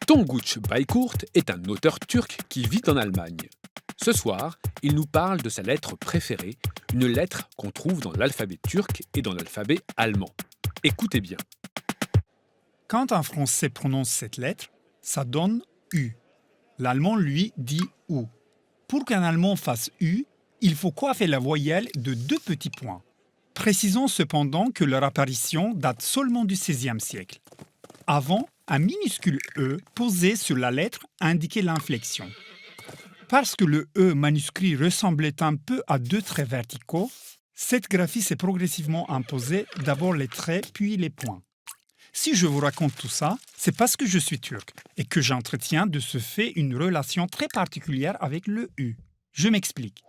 Tonguç Baykurt est un auteur turc qui vit en Allemagne. Ce soir, il nous parle de sa lettre préférée, une lettre qu'on trouve dans l'alphabet turc et dans l'alphabet allemand. Écoutez bien. Quand un Français prononce cette lettre, ça donne U. L'Allemand, lui, dit OU. Pour qu'un Allemand fasse U, il faut coiffer la voyelle de deux petits points. Précisons cependant que leur apparition date seulement du XVIe siècle. Avant, un minuscule E posé sur la lettre indiquait l'inflexion. Parce que le E manuscrit ressemblait un peu à deux traits verticaux, cette graphie s'est progressivement imposée, d'abord les traits puis les points. Si je vous raconte tout ça, c'est parce que je suis turc et que j'entretiens de ce fait une relation très particulière avec le U. Je m'explique.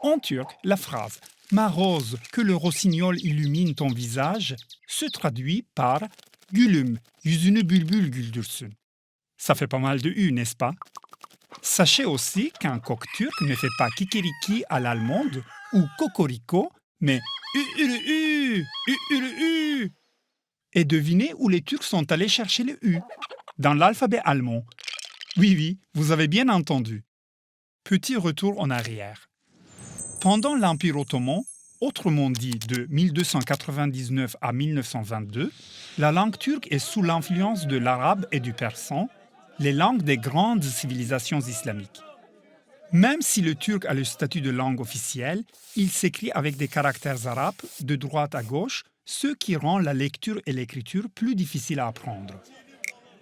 En turc, la phrase « Ma rose, que le rossignol illumine ton visage » se traduit par « Gülüm, yüzünü bülbül güldürsün ». Ça fait pas mal de U, n'est-ce pas? Sachez aussi qu'un coq turc ne fait pas kikiriki à l'allemande ou cocorico, mais u. Et devinez où les Turcs sont allés chercher le U? Dans l'alphabet allemand. Oui, vous avez bien entendu. Petit retour en arrière. Pendant l'Empire ottoman, autrement dit de 1299 à 1922, la langue turque est sous l'influence de l'arabe et du persan, les langues des grandes civilisations islamiques. Même si le turc a le statut de langue officielle, il s'écrit avec des caractères arabes de droite à gauche, ce qui rend la lecture et l'écriture plus difficiles à apprendre.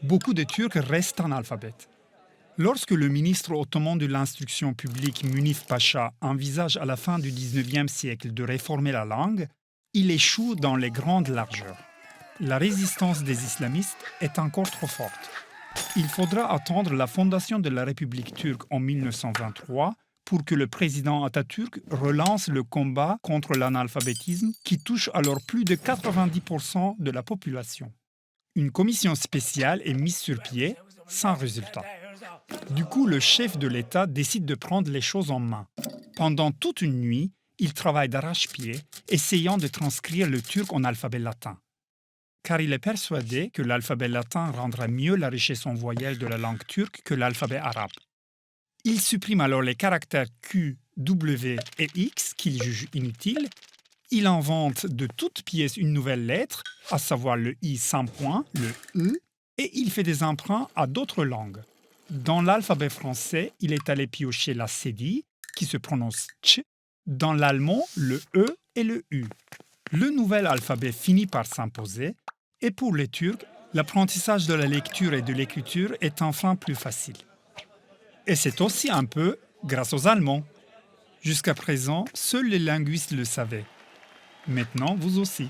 Beaucoup de Turcs restent analphabètes. Lorsque le ministre ottoman de l'instruction publique Munif Pacha envisage à la fin du XIXe siècle de réformer la langue, il échoue dans les grandes largeurs. La résistance des islamistes est encore trop forte. Il faudra attendre la fondation de la République turque en 1923 pour que le président Atatürk relance le combat contre l'analphabétisme qui touche alors plus de 90% de la population. Une commission spéciale est mise sur pied, sans résultat. Du coup, le chef de l'État décide de prendre les choses en main. Pendant toute une nuit, il travaille d'arrache-pied, essayant de transcrire le turc en alphabet latin. Car il est persuadé que l'alphabet latin rendra mieux la richesse en voyelles de la langue turque que l'alphabet arabe. Il supprime alors les caractères Q, W et X qu'il juge inutiles. Il invente de toutes pièces une nouvelle lettre, à savoir le I sans point, le E, et il fait des emprunts à d'autres langues. Dans l'alphabet français, il est allé piocher la cédille, qui se prononce tch, dans l'allemand, le E et le U. Le nouvel alphabet finit par s'imposer, et pour les Turcs, l'apprentissage de la lecture et de l'écriture est enfin plus facile. Et c'est aussi un peu grâce aux Allemands. Jusqu'à présent, seuls les linguistes le savaient. Maintenant, vous aussi.